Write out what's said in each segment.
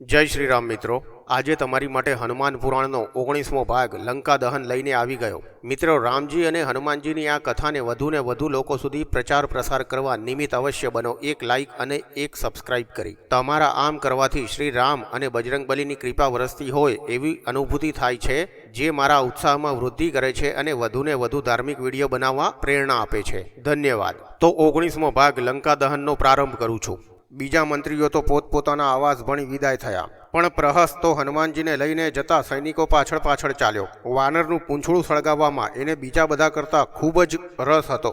જય શ્રી રામ મિત્રો, આજે તમારી માટે હનુમાન પુરાણનો 19મો ભાગ લંકા દહન લઈને આવી ગયો. મિત્રો, રામજી અને હનુમાનજીની આ કથાને વધુને વધુ લોકો સુધી પ્રચાર પ્રસાર કરવા નિમિત્ત અવશ્ય બનો. એક લાઇક અને એક સબસ્ક્રાઇબ કરી. તમારા આમ કરવાથી શ્રી રામ અને બજરંગબલીની કૃપા વરસતી હોય એવી અનુભૂતિ થાય છે, જે મારા ઉત્સાહમાં વૃદ્ધિ કરે છે અને વધુને વધુ ધાર્મિક વિડીયો બનાવવા પ્રેરણા આપે છે. ધન્યવાદ. તો 19મો ભાગ લંકા દહનનો પ્રારંભ કરું છું. બીજા મંત્રીઓ તો પોતપોતાના આવાસ ભણી વિદાય થયા, પણ પ્રહસ્ત તો હનુમાનજીને લઈને જતા સૈનિકો પાછળ પાછળ ચાલ્યો. વાનરનું પૂંછડું સળગાવવામાં એને બીજા બધા કરતાં ખૂબ જ રસ હતો.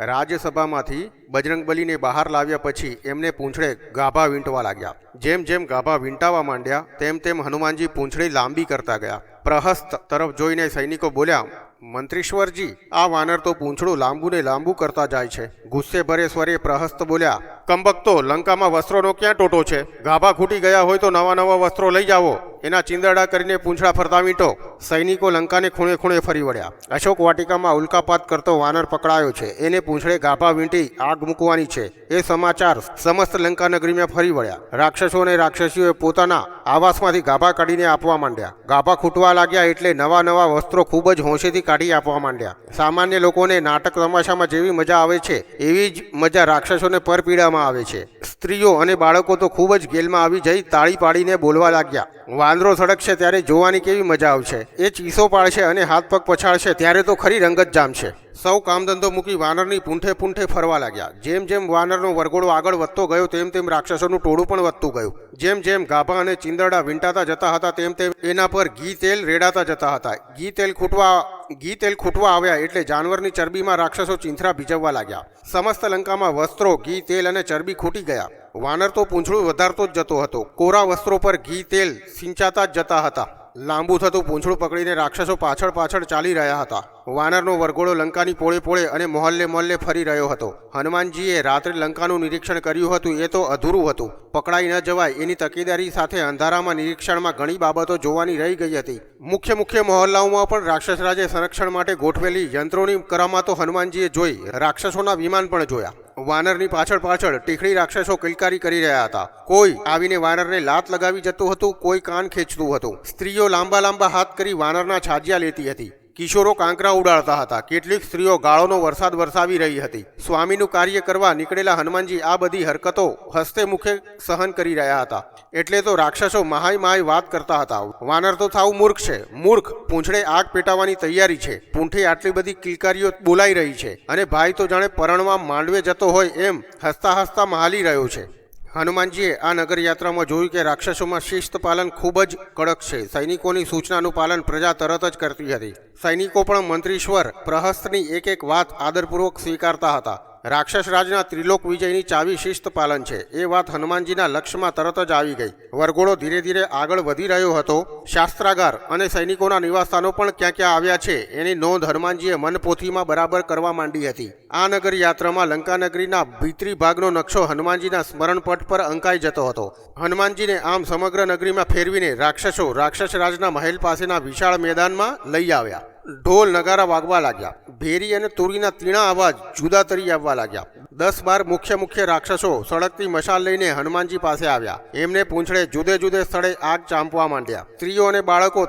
રાજ્યસભામાંથી બજરંગબલીને બહાર લાવ્યા પછી એમને પૂંછડે ગાભા વીંટવા લાગ્યા. જેમ જેમ ગાભા વીંટાવા માંડ્યા તેમ તેમ હનુમાનજી પૂંછડી લાંબી કરતા ગયા. પ્રહસ્ત તરફ જોઈને સૈનિકો બોલ્યા, મંત્રીશ્વરજી, આ વાનર તો પૂંછડું લાંબુ ને લાંબુ કરતા જાય છે. ગુસ્સે ભરે સ્વરે પ્રહસ્ત બોલ્યા, કંબકતો, લંકામાં વસ્ત્રોનો ક્યાં ટોટો છે? ગાભા ખૂટી ગયા હોય તો નવા નવા વસ્ત્રો લઈ જાવો, એના ચીંદરડા કરીને પૂંછડા ફરતા વીંટો. સૈનિકો લંકાને ખૂણે ખૂણે ફરી વળ્યા. અશોક વાટિકામાં ઉલ્કાપાત કરતો વાનર પકડાયો છે, એને પૂંછડે ગાભા વીંટી આગ મૂકવાની છે, એ સમાચાર સમસ્ત લંકા નગરીમાં ફરી વળ્યા. રાક્ષસો અને રાક્ષસીઓએ પોતાના આવાસમાંથી ગાભા કાઢીને આપવા માંડ્યા. ગાભા ખૂટવા લાગ્યા એટલે નવા નવા વસ્ત્રો ખૂબ જ હોંશેથી કાઢી આપવા માંડ્યા. સામાન્ય લોકોને નાટક તમાશામાં જેવી મજા આવે છે એવી જ મજા રાક્ષસોને પરપીડામાં આવે છે. સ્ત્રીઓ અને બાળકો તો ખૂબ જ ગેલમાં આવી જઈ તાળી પાડીને બોલવા લાગ્યા. વાંદરો સળગશે ત્યારે જોવાની કેવી મજા આવશે, એ ચીસો પાડશે અને હાથ પગ પછાડશે ત્યારે તો ખરી રંગત જામશે. સૌ કામધંધો મૂકી વાનરની પૂંઠે પૂંઠે ફરવા લાગ્યા. જેમ જેમ વાનરનો વરઘોડો આગળ વધતો ગયો તેમ તેમ રાક્ષસોનું ટોળું પણ વધતું ગયું. જેમ જેમ ગાભા અને ચીંદરડા વીંટાતા જતા હતા તેમ તેમ એના પર ઘી તેલ રેડાતા જતા હતા. ઘી તેલ ખૂટવા આવ્યા એટલે જાનવરની ચરબીમાં રાક્ષસો ચીંથરા ભીજવવા લાગ્યા. સમસ્ત લંકામાં વસ્ત્રો, ઘી તેલ અને ચરબી ખૂટી ગયા. વાનર તો પૂંછડું વધારતો જ જતો હતો. કોરા વસ્ત્રો પર ઘી તેલ સિંચાતા જ જતા હતા. લાંબુ થતું પૂંછડું પકડીને રાક્ષસો પાછળ પાછળ ચાલી રહ્યા હતા. વાનરનો વરઘોડો લંકાની પોળે પોળે અને મોહલ્લે મોહલ્લે ફરી રહ્યો હતો. હનુમાનજીએ રાત્રે લંકાનું નિરીક્ષણ કર્યું હતું એ તો અધૂરું હતું. પકડાઈ ન જવાય એની તકેદારી સાથે અંધારામાં નિરીક્ષણમાં ઘણી બાબતો જોવાની રહી ગઈ હતી. મુખ્ય મહોલ્લાઓમાં પણ રાક્ષસરાજે સંરક્ષણ માટે ગોઠવેલી યંત્રોની કરામાતો હનુમાનજીએ જોઈ. રાક્ષસોના વિમાન પણ જોયા. વાનરની પાછળ પાછળ ટીખડી રાક્ષસો કિલકારી કરી રહ્યા હતા. કોઈ આવીને વાનરને લાત લગાવી જતું હતું, કોઈ કાન ખેંચતું હતું. સ્ત્રીઓ લાંબા લાંબા હાથ કરી વાનરના છાજિયા લેતી હતી. કિશોરો કાંકરા ઉડાડતા હતા. કેટલીક સ્ત્રીઓ ગાળોનો વરસાદ વરસાવી રહી હતી. સ્વામીનું કાર્ય કરવા નીકળેલા હનુમાનજી આ બધી હરકતો હસ્તે મુખે સહન કરી રહ્યા હતા. એટલે તો રાક્ષસો મહાય વાત કરતા હતા. વાનર તો થાવ મૂર્ખ છે, મૂર્ખ, પૂંછડે આગ પેટાવાની તૈયારી છે. પૂંઠે આટલી બધી કિલકારીઓ બોલાઈ રહી છે અને ભાઈ તો જાણે પરણવા માંડવે જતો હોય એમ હસતા હસતા મહાલી રહ્યો છે. હનુમાનજીએ આ નગરયાત્રામાં જોયું કે રાક્ષસોમાં શિસ્ત પાલન ખૂબ જ કડક છે. સૈનિકોની સૂચનાનું પાલન પ્રજા તરત જ કરતી હતી. સૈનિકો પણ મંત્રીશ્વર પ્રહસ્તની એક એક વાત આદરપૂર્વક સ્વીકારતા હતા. રાક્ષસ રાજના ત્રિલોક વિજયની ચાવી શિસ્ત પાલન છે એ વાત હનુમાનજીના લક્ષ્યમાં તરત જ આવી ગઈ. વરઘોડો ધીરે ધીરે આગળ વધી રહ્યો હતો. શાસ્ત્રાગાર અને સૈનિકોના નિવાસસ્થાનો પણ ક્યાં ક્યાં આવ્યા છે એની નોંધ હનુમાનજીએ મનપોથીમાં બરાબર કરવા માંડી હતી. આ નગર યાત્રામાં લંકા નગરીના ભીતરી ભાગનો નકશો હનુમાનજીના સ્મરણપટ પર અંકાઈ જતો હતો. હનુમાનજીને આમ સમગ્ર નગરીમાં ફેરવીને રાક્ષસો રાક્ષસ રાજના મહેલ પાસેના વિશાળ મેદાનમાં લઈ આવ્યા. ઢોલ નગારા વાગવા લાગ્યા. ભેરી અને તુરીના તીણા અવાજ જુદા તરી આવવા લાગ્યા. 10-12 મુખ્ય રાક્ષસો સળગતી મશાલ લઈને હનુમાનજી પાસે આવ્યા. એમને પૂંછડે જુદે જુદે સ્થળે આગ ચાંપવા માંડ્યા. સ્ત્રીઓ અને બાળકો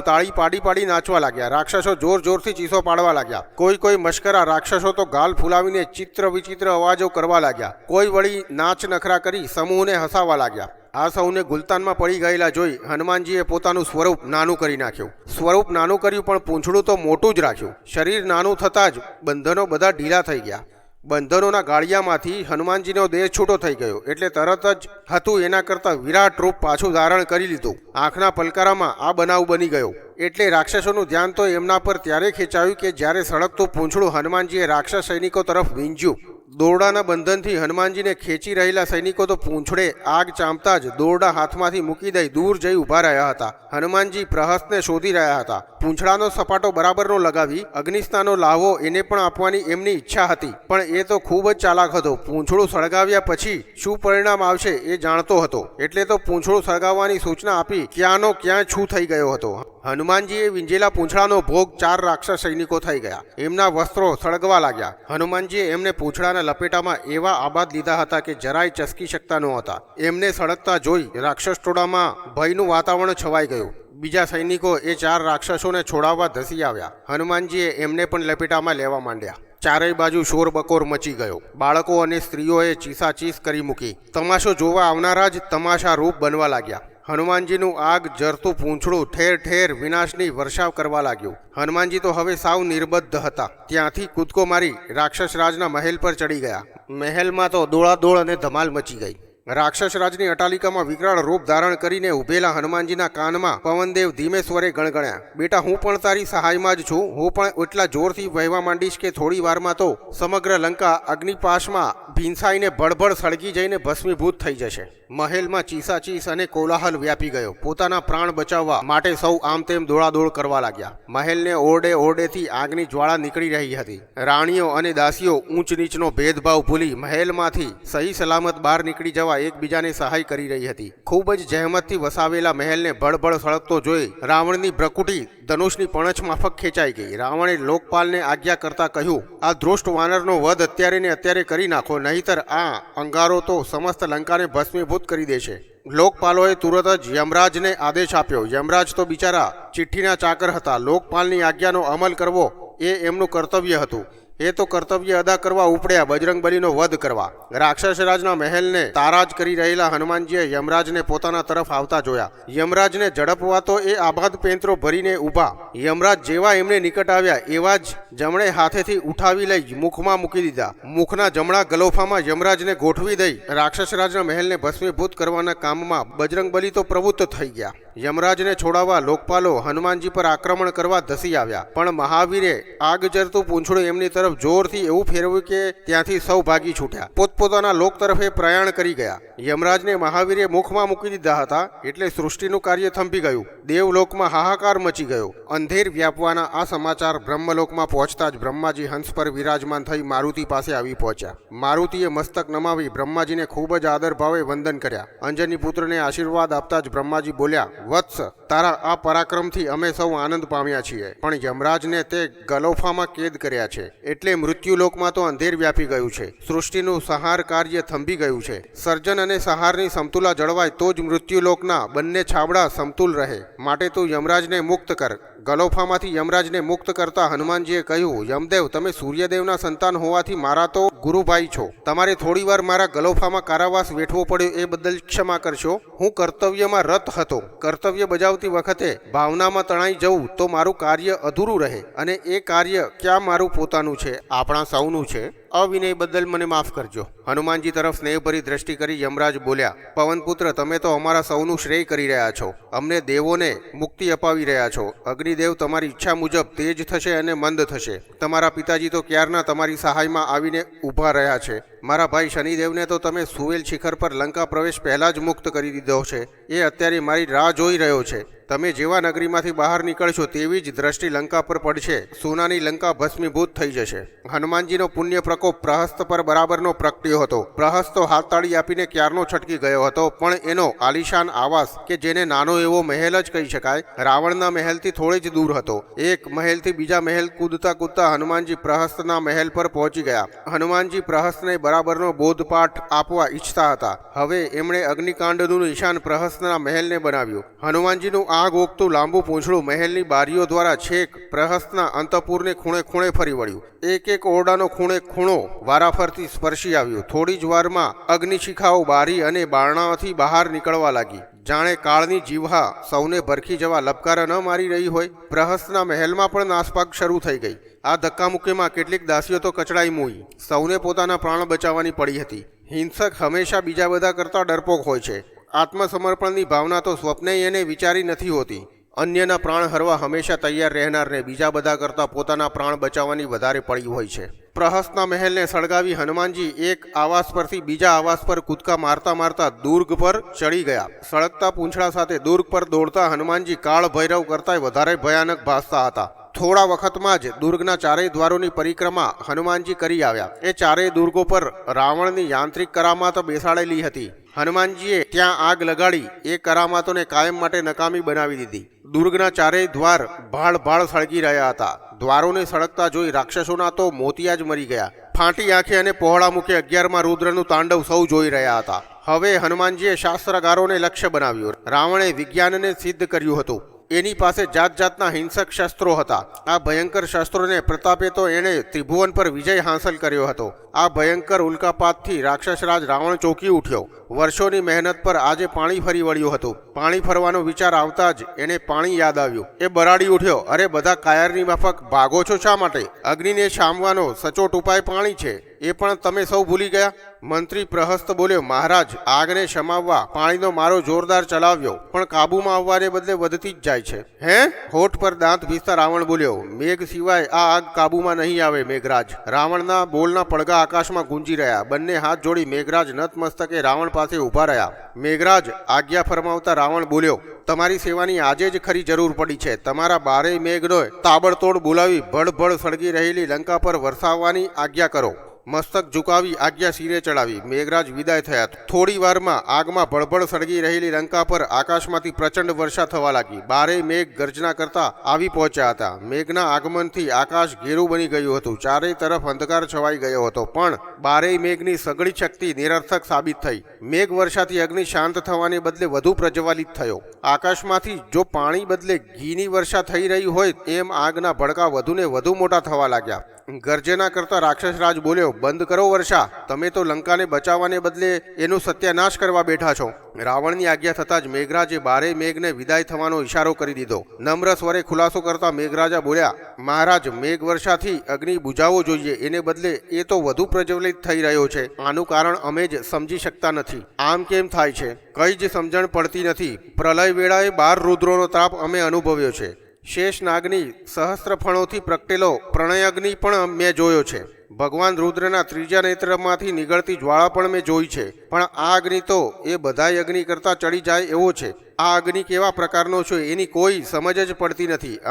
તાળી પાડી નાચવા લાગ્યા. રાક્ષસો જોર જોરથી ચીસો પાડવા લાગ્યા. કોઈ મશ્કરા રાક્ષસો તો ગાલ ફૂલાવીને ચિત્ર વિચિત્ર અવાજો કરવા લાગ્યા. કોઈ વળી નાચ નખરા કરી સમૂહને હસાવવા લાગ્યા. આ સૌને ગુલતાનમાં પડી ગયેલા જોઈ હનુમાનજીએ પોતાનું સ્વરૂપ નાનું કરી નાખ્યું. સ્વરૂપ નાનું કર્યું પણ પૂંછડું તો મોટું જ રાખ્યું. શરીર નાનું થતાં જ બંધનો બધા ઢીલા થઈ ગયા. બંધનોના ગાળિયામાંથી હનુમાનજીનો દેહ છૂટો થઈ ગયો એટલે તરત જ હતું એના કરતાં વિરાટ રૂપ પાછું ધારણ કરી લીધું. આંખના પલકારામાં આ બનાવ બની ગયો. એટલે રાક્ષસોનું ધ્યાન તો એમના પર ત્યારે ખેંચાયું કે જ્યારે સળગતું પૂંછડું હનુમાનજીએ રાક્ષસ સૈનિકો તરફ વીંઝ્યું. દોરડાના બંધનથી હનુમાનજીને ખેંચી રહેલા સૈનિકો તો પૂંછડે આગ ચાંપતા જ દોરડા હાથમાંથી મૂકી દઈ દૂર જઈ ઊભા રહ્યા હતા. હનુમાનજી પ્રહસ્તને શોધી રહ્યા હતા. પૂંછડાનો સપાટો બરાબરનો લગાવી અગ્નિસ્નાનો લાહવો એને પણ આપવાની એમની ઈચ્છા હતી. પણ એ તો ખૂબ જ ચાલાક હતો. પૂંછડું સળગાવ્યા પછી શું પરિણામ આવશે એ જાણતો હતો. એટલે તો પૂંછડું સળગાવવાની સૂચના આપી ક્યાંનો ક્યાં છું થઈ ગયો હતો. હનુમાનજીએ વિંજેલા પૂંછડાનો ભોગ 4 રાક્ષસ સૈનિકો થઈ ગયા. એમના વસ્ત્રો સળગવા લાગ્યા. હનુમાનજીએ એમને પૂંછડાના લપેટામાં એવા આબાદ લીધા હતા કે જરાય ચસકી શકતા નહોતા. એમને સળગતા જોઈ રાક્ષસ ટોળામાં ભયનું વાતાવરણ છવાઈ ગયું. બીજા સૈનિકો એ 4 રાક્ષસોને છોડાવવા ધસી આવ્યા. હનુમાનજીએ એમને પણ લપેટામાં લેવા માંડ્યા. ચારેય બાજુ શોરબકોર મચી ગયો. બાળકો અને સ્ત્રીઓએ ચીસાચીસ કરી મૂકી. તમાશો જોવા આવનારા જ તમાશા રૂપ બનવા લાગ્યા. હનુમાનજીનું આગ જરતું પૂંછડું ઠેર ઠેર વિનાશની વર્ષાવ કરવા લાગ્યું. હનુમાનજી તો હવે સાવ નિર્બદ્ધ હતા. ત્યાંથી કૂદકો મારી રાક્ષસ રાજના મહેલ પર ચડી ગયા. મહેલમાં તો દોડાદોડ અને ધમાલ મચી ગઈ. રાક્ષસ રાજની અટાલિકામાં વિકરાળ રૂપ ધારણ કરીને ઉભેલા હનુમાનજીના કાનમાં પવનદેવ ધીમે સ્વરે ગણગણ્યા. બેટા, હું પણ તારી સહાયમાં જ છું. હું પણ એટલા જોરથી વહેવા માંડીશ કે થોડી વારમાં તો સમગ્ર લંકા અગ્નિપાશમાં ભીંસાઈને ભડભડ સળગી જઈને ભસ્મીભૂત થઈ જશે. મહેલમાં ચીસાચીસ અને કોલાહલ વ્યાપી ગયો. પોતાના પ્રાણ બચાવવા માટે સૌ આમ તેમ દોડાદોડ કરવા લાગ્યા. મહેલને ઓરડે ઓરડેથી આગની જ્વાળા નીકળી રહી હતી. રાણીઓ અને દાસીઓ ઊંચ નીચનો ભેદભાવ ભૂલી મહેલમાંથી સહી સલામત બહાર નીકળી જવા એકબીજાને સહાય કરી રહી હતી. ખૂબ જ જહેમતથી વસાવેલા મહેલને ભડભડ સળગતો જોઈ રાવણની ભ્રકુટી ધનુષની પણછ માફક ખેંચાઈ ગઈ. રાવણે લોકપાલને આજ્ઞા કરતા કહ્યું, આ ધૃષ્ટ વાનરનો વધ અત્યારે ને અત્યારે કરી નાખો, નહીતર આ અંગારો તો સમસ્ત લંકાને ભસ્મીભૂત કરી દેશે. લોકપાલોએ તુરત જ યમરાજને આદેશ આપ્યો. યમરાજ તો બિચારા ચિઠ્ઠીના ચાકર હતા. લોકપાલની આજ્ઞાનો અમલ કરવો એ એમનું કર્તવ્ય હતું. એ તો કર્તવ્ય અદા કરવા ઉપડ્યા બજરંગબલીનો વધ કરવા. રાક્ષસ રાજના મહેલને તારાજ કરી રહેલા હનુમાનજીએ યમરાજને પોતાના તરફ આવતા જોયા. યમરાજને ઝડપવા તો એ આબાદ પેંતરો ભરીને ઊભા. યમરાજ જેવા એમને નિકટ આવ્યા એવા જ જમણે હાથેથી ઉઠાવી લઈ મુખમાં મૂકી દીધા. મુખના જમણા ગલોફામાં યમરાજને ગોઠવી દઈ રાક્ષસ રાજના મહેલને ભસ્મીભૂત કરવાના કામમાં બજરંગબલી તો પ્રવૃત્ત થઈ ગયા. યમરાજને છોડાવવા લોકપાલો હનુમાનજી પર આક્રમણ કરવા ધસી આવ્યા. પણ મહાવીરે આગ જરતું પૂંછડું એમની તરફ જોરથી એવું ફેરવ્યું કે ત્યાંથી સૌ ભાગી છૂટ્યા. પોતપોતાના લોક તરફે પ્રયાણ કરી ગયા. યમરાજને મહાવીરે મુખમાં મૂકી દીધા હતા એટલે સૃષ્ટિનું કાર્ય થંભી ગયું. દેવલોકમાં હાહાકાર મચી ગયો. અંધેર વ્યાપવાના આ સમાચાર બ્રહ્મલોકમાં પહોંચતા જ બ્રહ્માજી હંસ પર વિરાજમાન થઈ મારુતિ પાસે આવી પહોંચ્યા. મારુતિએ મસ્તક નમાવી બ્રહ્માજીને ખૂબ જ આદર ભાવે વંદન કર્યા. અંજની પુત્રને આશીર્વાદ આપતા જ બ્રહ્માજી બોલ્યા, વત્સ, તારા આ પરાક્રમથી અમે સૌ આનંદ પામ્યા છીએ, પણ યમરાજને તે ગલોફામાં કેદ કર્યા છે એટલે મૃત્યુલોકમાં તો અંધેર વ્યાપી ગયું છે. સૃષ્ટિનું સંહાર કાર્ય થંભી ગયું છે. સર્જન અને સંહારની સમતુલા જળવાય તો જ મૃત્યુલોકના બંને છાબડા સમતુલ રહે. માટે તું યમરાજને મુક્ત કર. ગલોફામાંથી યમરાજને મુક્ત કરતા હનુમાનજીએ કહ્યું, યમદેવ, તમે સૂર્યદેવના સંતાન હોવાથી મારા તો ગુરુભાઈ છો. તમારે થોડીવાર મારા ગલોફામાં કારાવાસ વેઠવો પડ્યો એ બદલ ક્ષમા કરશો. હું કર્તવ્યમાં રત હતો. કર્તવ્ય બજાવતી વખતે ભાવનામાં તણાઈ જવું તો મારું કાર્ય અધૂરું રહે, અને એ કાર્ય ક્યાં મારું પોતાનું છે, આપણા સૌનું છે. અવિનય બદલ મને માફ કરજો. હનુમાનજી તરફ સ્નેહભરી દ્રષ્ટિ કરી યમરાજ બોલ્યા, પવનપુત્ર, તમે તો અમારા સૌનું શ્રેય કરી રહ્યા છો. અમને દેવોને મુક્તિ અપાવી રહ્યા છો. અગ્નિદેવ તમારી ઈચ્છા મુજબ તેજ થશે અને મંદ થશે. તમારા પિતાજી તો ક્યારના તમારી સહાયમાં આવીને ઊભા રહ્યા છે. મારા ભાઈ શનિદેવને તો તમે સુવેલ શિખર પર લંકા પ્રવેશ પહેલાં જ મુક્ત કરી દીધો છે. એ અત્યારે મારી રાહ જોઈ રહ્યો છે. તમે જેવા નગરીમાંથી બહાર નીકળશો તેવી જ દ્રષ્ટિ લંકા પર પડશે. સોનાની લંકા ભસ્મીભૂત થઈ જશે. હનુમાનજીનો પુણ્ય પ્રકોપ પ્રહસ્ત પર બરાબરનો પ્રગટ્યો હતો. પ્રહસ્ત તો હાથતાળી આપીને ક્યારનો છટકી ગયો હતો, પણ એનો આલિશાન આવાસ કે જેને નાનો એવો મહેલ જ કહી શકાય, રાવણના મહેલથી થોડે જ દૂર હતો. એક મહેલથી બીજા મહેલ કૂદતા કૂદતા હનુમાનજી પ્રહસ્તના મહેલ પર પહોંચી ગયા. હનુમાનજી પ્રહસ્તને બરાબરનો બોધપાઠ આપવા ઈચ્છતા હતા. હવે એમણે અગ્નિકાંડનું નિશાન પ્રહસ્તના મહેલને બનાવ્યું. હનુમાનજીનું આગ ઓગતું લાંબુ પૂંછડું મહેલની બારીઓ દ્વારા છેક પ્રહસ્તના અંતપુરને ખૂણે ખૂણે ફરી વળ્યું. એક એક ઓરડાનો ખૂણે ખૂણો વારાફરતી સ્પર્શી આવ્યું. થોડી જ વારમાં અગ્નિશિખાઓ બારી અને બારણાઓથી બહાર નીકળવા લાગી. જાણે કાળની જીવહા સૌને ભરખી જવા લપકારા ન મારી રહી હોય. પ્રહસ્તના મહેલમાં પણ નાસભાગ શરૂ થઈ ગઈ. આ ધક્કામુક્કીમાં કેટલીક દાસીઓ તો કચડાઈ મૂઈ. સૌને પોતાના પ્રાણ બચાવવાની પડી હતી. હિંસક હંમેશા બીજા બધા કરતાં ડરપોક હોય છે. આત્મસમર્પણની ભાવના તો સ્વપ્ને એને વિચારી નથી હોતી. અન્યના પ્રાણ હરવા હંમેશા તૈયાર રહેનારને બીજા બધા કરતાં પોતાના પ્રાણ બચાવવાની વધારે પડી હોય છે. પ્રહસ્તના મહેલને સળગાવી હનુમાનજી એક આવાસ પરથી બીજા આવાસ પર કૂદકા મારતા મારતા દુર્ગ પર ચડી ગયા. સળગતા પૂંછડા સાથે દુર્ગ પર દોડતા હનુમાનજી કાળ ભૈરવ કરતાંય વધારે ભયાનક ભાસતા હતા. થોડા વખતમાં જ દુર્ગના ચારેય દ્વારોની પરિક્રમા હનુમાનજી કરી આવ્યા. એ ચારેય દુર્ગો પર રાવણની યાંત્રિક કરામાત બેસાડેલી હતી. હનુમાનજીએ ત્યાં આગ લગાડી એ કરામાતોને કાયમ માટે નકામી બનાવી દીધી. દુર્ગના ચારેય દ્વાર ભાળ ભાળ સળગી રહ્યા હતા. દ્વારોને સળગતા જોઈ રાક્ષસોના તો મોતિયા જ મરી ગયા. ફાંટી આંખે અને પહોળા મુખે 11માં રુદ્રનું તાંડવ સૌ જોઈ રહ્યા હતા. હવે હનુમાનજીએ શાસ્ત્રકારોને લક્ષ્ય બનાવ્યું. રાવણે વિજ્ઞાનને સિદ્ધ કર્યું હતું. એની પાસે જાત જાતના હિંસક શસ્ત્રો હતા. આ ભયંકર શસ્ત્રોને પ્રતાપે તો એણે ત્રિભુવન પર વિજય હાંસલ કર્યો હતો. આ ભયંકર ઉલ્કાપાતથી રાક્ષસરાજ રાવણ ચોંકી ઉઠ્યો. વર્ષોની મહેનત પર આજે પાણી ફરી વળ્યું હતું. પાણી ફરવાનો વિચાર આવતા જ એને પાણી યાદ આવ્યું. એ બરાડી ઉઠ્યો, અરે બધા કાયરની માફક ભાગો છો શા માટે? અગ્નિને શામવાનો સચોટ ઉપાય પાણી છે, એ પણ તમે સૌ ભૂલી ગયા? મંત્રી પ્રહસ્ત બોલ્યો, મહારાજ, આગને શમાવવા પાણીનો મારો જોરદાર ચલાવ્યો, પણ કાબુમાં આવવાને બદલે વધતી જ જાય છે. હે? હોઠ પર દાંત ભીસતા રાવણ બોલ્યો, મેઘ સિવાય આ આગ કાબુમાં નહીં આવે મેઘરાજ. રાવણના બોલના પડઘા આકાશમાં ગુંજી રહ્યા. બંને હાથ જોડી મેઘરાજ નતમસ્તકે રાવણ પાસે ઊભા રહ્યા. મેઘરાજ, આજ્ઞા ફરમાવતા રાવણ બોલ્યો, તમારી સેવાની આજે જ ખરી જરૂર પડી છે. તમારા બારેય મેઘનો તાબડતોડ બોલાવી ભડભડ સળગી રહેલી લંકા પર વરસાવવાની આજ્ઞા કરો. મસ્તક ઝુકાવી આજ્ઞા શિરે ચડાવી મેઘરાજ વિદાય થયા. થોડી વારમાં આગમાં ભળભળ સળગી રહેલી લંકા પર આકાશમાંથી પ્રચંડ વર્ષા થવા લાગી. બારેય મેઘ ગર્જના કરતા આવી પહોંચ્યા હતા. મેઘના આગમનથી આકાશ ઘેરું બની ગયું હતું. ચારેય તરફ અંધકાર છવાઈ ગયો હતો. પણ બારેય મેઘની સઘળી શક્તિ નિરર્થક સાબિત થઈ. મેઘ વર્ષાથી અગ્નિ શાંત થવાને બદલે વધુ પ્રજ્વલિત થયો. આકાશમાંથી જો પાણી બદલે ઘીની વર્ષા થઈ રહી હોય એમ આગના ભડકા વધુને વધુ મોટા થવા લાગ્યા. ગર્જના કરતા રાક્ષસરાજ બોલ્યો, બંધ કરો વર્ષા. તમે તો લંકાને બચાવવાને બદલે એનું સત્યાનાશ કરવા બેઠા છો. રાવણની આજ્ઞા થતાં જ મેઘરાજે બારેય મેઘને વિદાય થવાનો ઇશારો કરી દીધો. નમ્ર સ્વરે ખુલાસો કરતા મેઘરાજા બોલ્યા, મહારાજ, મેઘ વર્ષાથી અગ્નિ બુઝાવવો જોઈએ, એને બદલે એ તો વધુ પ્રજ્વલિત થઈ રહ્યો છે. આનું કારણ અમે જ સમજી શકતા નથી. આમ કેમ થાય છે? કઈ જ સમજણ પડતી નથી. પ્રલય વેળાએ 12 રુદ્રોનો તાપ અમે અનુભવ્યો છે. શેષ નાગની સહસ્ત્ર ફણોથી પ્રગટેલો પ્રણયગ્નિ પણ મેં જોયો છે. ભગવાન રુદ્રના ત્રીજા નેત્રમાંથી નીકળતી જ્વાળા પણ મેં જોઈ છે. પણ આ અગ્નિ તો એ બધાય અગ્નિ કરતાં ચડી જાય એવો છે. આ અગ્નિ કેવા પ્રકારનો છે એની કોઈ સમજ જ પડતી નથી.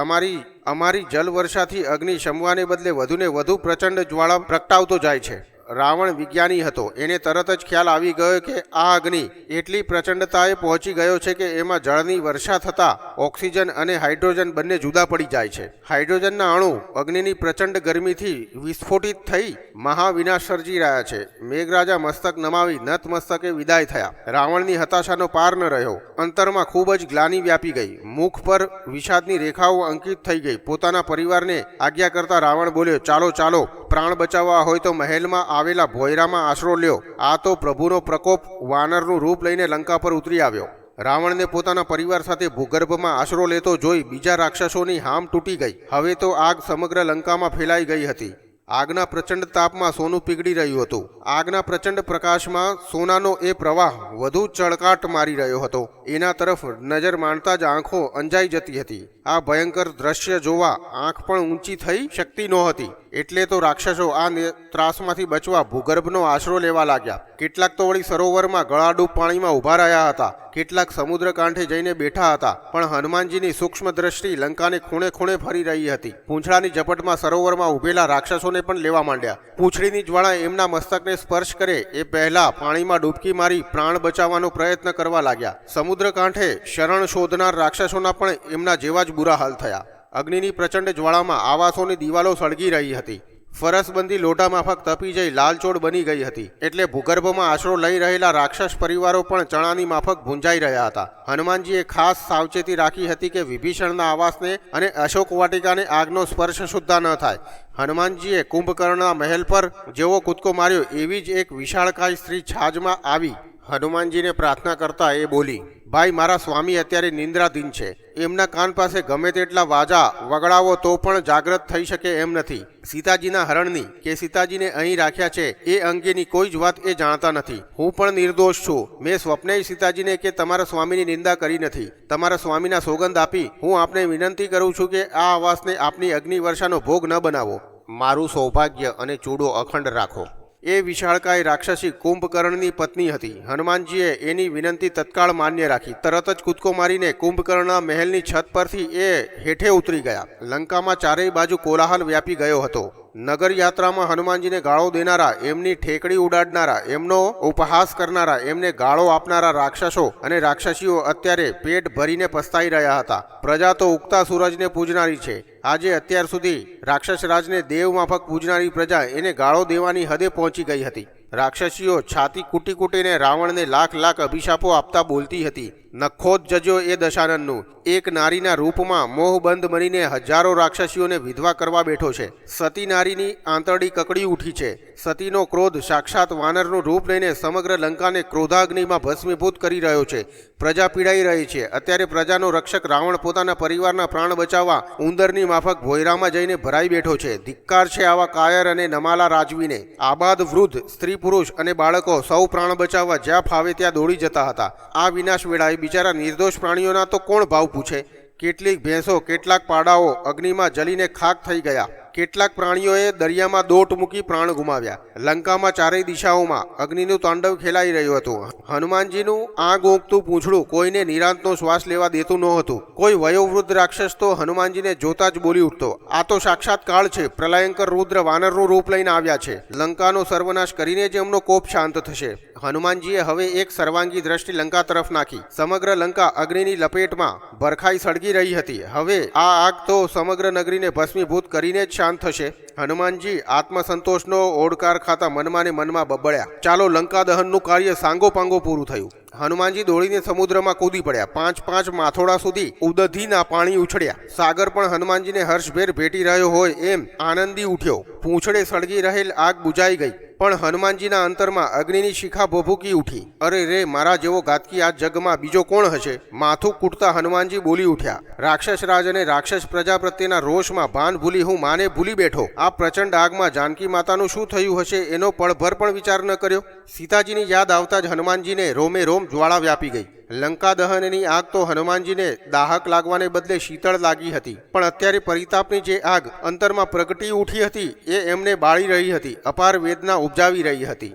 અમારી જલવર્ષાથી અગ્નિ શમવાને બદલે વધુને વધુ પ્રચંડ જ્વાળા પ્રગટાવતો જાય છે. રાવણ વિજ્ઞાની હતો. એને તરત જ ખ્યાલ આવી ગયો કે આ અગ્નિ એટલી પ્રચંડતાએ પહોંચી ગયો છે કે એમાં જળની વર્ષા થતાં ઓક્સિજન અને હાઇડ્રોજન બંને જુદા પડી જાય છે. હાઇડ્રોજનના અણુ અગ્નિની પ્રચંડ ગરમીથી વિસ્ફોટિત થઈ મહાવિનાશ સર્જી રહ્યા છે. મેઘરાજા મસ્તક નમાવી નતમસ્તકે વિદાય થયા. રાવણની હતાશાનો પાર ન રહ્યો. અંતરમાં ખૂબ જ ગ્લાનિ વ્યાપી ગઈ. મુખ પર વિષાદની રેખાઓ અંકિત થઈ ગઈ. પોતાના પરિવારને આજ્ઞા કરતા રાવણ બોલ્યો, ચાલો ચાલો, પ્રાણ બચાવવા હોય તો મહેલમાં આવેલા ભોયરામાં આશરો લ્યો. આ તો પ્રભુનો પ્રકોપ વાનરનું રૂપ લઈને લંકા પર ઉતરી આવ્યો. રાવણને પોતાના પરિવાર સાથે ભૂગર્ભમાં આશરો લેતો જોઈ બીજા રાક્ષસોની હામ તૂટી ગઈ. હવે તો આગ સમગ્ર લંકામાં ફેલાઈ ગઈ હતી. આગના પ્રચંડ તાપમાં સોનું પીગળી રહ્યું હતું. આગના પ્રચંડ પ્રકાશમાં સોનાનો એ પ્રવાહ વધુ ચળકાટ મારી રહ્યો હતો. એના તરફ નજર માંડતા જ આંખો અંજાઈ જતી હતી. આ ભયંકર દ્રશ્ય જોવા આંખ પણ ઊંચી થઈ શકતી નહોતી. એટલે તો રાક્ષસો આ ત્રાસમાંથી બચવા ભૂગર્ભનો આશરો લેવા લાગ્યા. કેટલાક તો વળી સરોવરમાં ગળાડૂબ પાણીમાં ઊભા રહ્યા હતા. કેટલાક સમુદ્ર કાંઠે જઈને બેઠા હતા. પણ હનુમાનજીની સૂક્ષ્મ દ્રષ્ટિ લંકાને ખૂણે ખૂણે ફરી રહી હતી. પૂંછડાની ઝપટમાં સરોવરમાં ઉભેલા રાક્ષસોને પણ લેવા માંડ્યા. પૂંછડીની જ્વાળા એમના મસ્તકને સ્પર્શ કરે એ પહેલા પાણીમાં ડૂબકી મારી પ્રાણ બચાવવાનો પ્રયત્ન કરવા લાગ્યા. સમુદ્ર કાંઠે શરણ શોધનાર રાક્ષસોના પણ એમના જેવા જ બુરા હાલ થયા. અગ્નિની પ્રચંડ જ્વાળામાં આવાસોની દિવાલો સળગી રહી હતી. ફરસબંધી લોઢા માફક તપી જઈ લાલચોળ બની ગઈ હતી. એટલે ભૂગર્ભમાં આશરો લઈ રહેલા રાક્ષસ પરિવારો પણ ચણાની માફક ભૂંજાઈ રહ્યા હતા. હનુમાનજીએ ખાસ સાવચેતી રાખી હતી કે વિભીષણના આવાસને અને અશોક વાટિકાને આગનો સ્પર્શ સુદ્ધા ન થાય. હનુમાનજીએ કુંભકર્ણના મહેલ પર જેવો કૂદકો માર્યો એવી જ એક વિશાળકાય સ્ત્રી છાજમાં આવી હનુમાનજીને પ્રાર્થના કરતા એ બોલી, ભાઈ, મારા સ્વામી અત્યારે નિંદ્રાધીન છે. એમના કાન પાસે ગમે તેટલા વાજા વગડાવો તો પણ જાગ્રત થઈ શકે એમ નથી. સીતાજીના હરણની કે સીતાજીને અહીં રાખ્યા છે એ અંગેની કોઈ જ વાત એ જાણતા નથી. હું પણ નિર્દોષ છું. મેં સ્વપ્નેય સીતાજીને કે તમારા સ્વામીની નિંદા કરી નથી. તમારા સ્વામીના સોગંદ આપી હું આપને વિનંતી કરું છું કે આ આવાસને આપની અગ્નિ વર્ષાનો ભોગ ન બનાવો. મારું સૌભાગ્ય અને ચૂડો અખંડ રાખો. એ વિશાળકાય રાક્ષસી કુંભકર્ણની પત્ની હતી. હનુમાનજીએ એની વિનંતી તત્કાળ માન્ય રાખી. તરત જ કૂદકો મારીને કુંભકર્ણના મહેલની છત પરથી એ હેઠે ઉતરી ગયા. લંકામાં ચારેય બાજુ કોલાહલ વ્યાપી ગયો હતો. નગર યાત્રામાં હનુમાનજીને ગાળો દેનારા, એમની ઠેકડી ઉડાડનારા, એમનો ઉપહાસ કરનારા, એમને ગાળો આપનારા રાક્ષસો અને રાક્ષસીઓ અત્યારે પેટ ભરીને પસ્તાઈ રહ્યા હતા. પ્રજા તો ઉગતા સૂરજને પૂજનારી છે. આજે અત્યાર સુધી રાક્ષસ રાજને દેવ માફક પૂજનારી પ્રજા એને ગાળો દેવાની હદે પહોંચી ગઈ હતી. રાક્ષસીઓ છાતી કૂટી કૂટીને રાવણને લાખ લાખ અભિશાપો આપતા બોલતી હતી. નખોદ જજો એ દશાનનનું, એક નારીના રૂપમાં મોહબંધ બનીને હજારો રાક્ષસીઓને વિધવા કરવા બેઠો છે. સતી નારીની આંતરડી કકડી ઉઠી છે. સતીનો ક્રોધ સાક્ષાત વાનરનું રૂપ લઈને સમગ્ર લંકાને ક્રોધાગ્નિમાં ભસ્મીભૂત કરી રહ્યો છે. પ્રજા પીડાઈ રહી છે. અત્યારે પ્રજાનો રક્ષક રાવણ પોતાના પરિવારના પ્રાણ બચાવવા ઉંદરની માફક ભોયરામાં જઈને ભરાઈ બેઠો છે. ધિક્કાર છે આવા કાયર અને નમાલા રાજવીને. આબાદ વૃદ્ધ, સ્ત્રી પુરુષ અને બાળકો સૌ પ્રાણ બચાવવા જ્યાં ફાવે ત્યાં દોડી જતા હતા. આ વિનાશ વેળાએ બિચારા નિર્દોષ પ્રાણીઓના તો કોણ ભાવ પૂછે? કેટલીક ભેંસો, કેટલાક પાડાઓ અગ્નિમાં જલીને ખાક થઈ ગયા. કેટલાક પ્રાણીઓએ દરિયામાં દોટ મૂકી પ્રાણ ગુમાવ્યા. લંકામાં ચારેય દિશાઓમાં અગ્નિનું તાંડવ ખેલાઈ રહ્યું હતું. હનુમાનજીનું આગ ઓગતું પૂંછડું કોઈને નિરાંતનો શ્વાસ લેવા દેતું નહોતું. કોઈ વયોવૃદ્ધ રાક્ષસ તો હનુમાનજીને જોતા જ બોલી ઉઠતો, આ તો સાક્ષાત કાળ છે. પ્રલયંકર રુદ્ર વાનરનું રૂપ લઈને આવ્યા છે. લંકાનો સર્વનાશ કરીને જ એમનો કોપ શાંત થશે. હનુમાનજીએ હવે એક સર્વાંગી દ્રષ્ટિ લંકા તરફ નાખી. સમગ્ર લંકા અગ્નિની લપેટમાં ભરખાઈ સળગી રહી હતી. હવે આ આગ તો સમગ્ર નગરીને ભસ્મીભૂત કરીને જ શાંત થશે. હનુમાનજી આત્મસંતોષનો ઓડકાર ખાતા મનમાં ને મનમાં બબડ્યા. ચાલો, લંકા દહનનું કાર્ય સાંગો પાંગો પૂરું થયું. હનુમાનજી દોડીને સમુદ્રમાં કૂદી પડ્યા. 5 માથોડા સુધી ઉદધીના પાણી ઉછળ્યા. સાગર પણ હનુમાનજીને હર્ષભેર ભેટી રહ્યો હોય એમ આનંદી ઉઠ્યો. પૂંછડે સળગી રહેલ આગ બુજાઈ ગઈ, પણ હનુમાનજીના અંતરમાં અગ્નિની શિખા ભભૂકી ઉઠી. અરે રે, મારા જેવો ઘાતકી આ જગમાં બીજો કોણ હશે? માથું કૂટતા હનુમાનજી બોલી ઉઠ્યા. રાક્ષસ રાજ અને રાક્ષસ પ્રજા પ્રત્યેના રોષમાં ભાન ભૂલી હું માને ભૂલી બેઠો. આ પ્રચંડ આગમાં જાનકી માતાનું શું થયું હશે એનો પળભર પણ વિચાર ન કર્યો. સીતાજીની યાદ આવતા જ હનુમાનજીને રોમે રોમ જ્વાળા વ્યાપી ગઈ. લંકા દહનની આગ તો હનુમાનજીને દાહક લાગવાને બદલે શીતળ લાગી હતી, પણ અત્યારે પરિતાપની જે આગ અંતરમાં પ્રગટી ઉઠી હતી એ એમને બાળી રહી હતી, અપાર વેદના ઉપજાવી રહી હતી.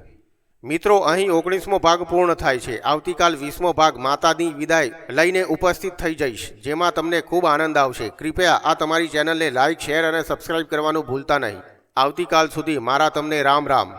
મિત્રો, અહીં 19મો ભાગ પૂર્ણ થાય છે. આવતીકાલ 20મો ભાગ માતાની વિદાય લઈને ઉપસ્થિત થઈ જઈશ, જેમાં તમને ખૂબ આનંદ આવશે. કૃપયા આ તમારી ચેનલને લાઇક, શેર અને સબસ્ક્રાઇબ કરવાનું ભૂલતા નહીં. આવતીકાલ સુધી મારા તમને રામ રામ.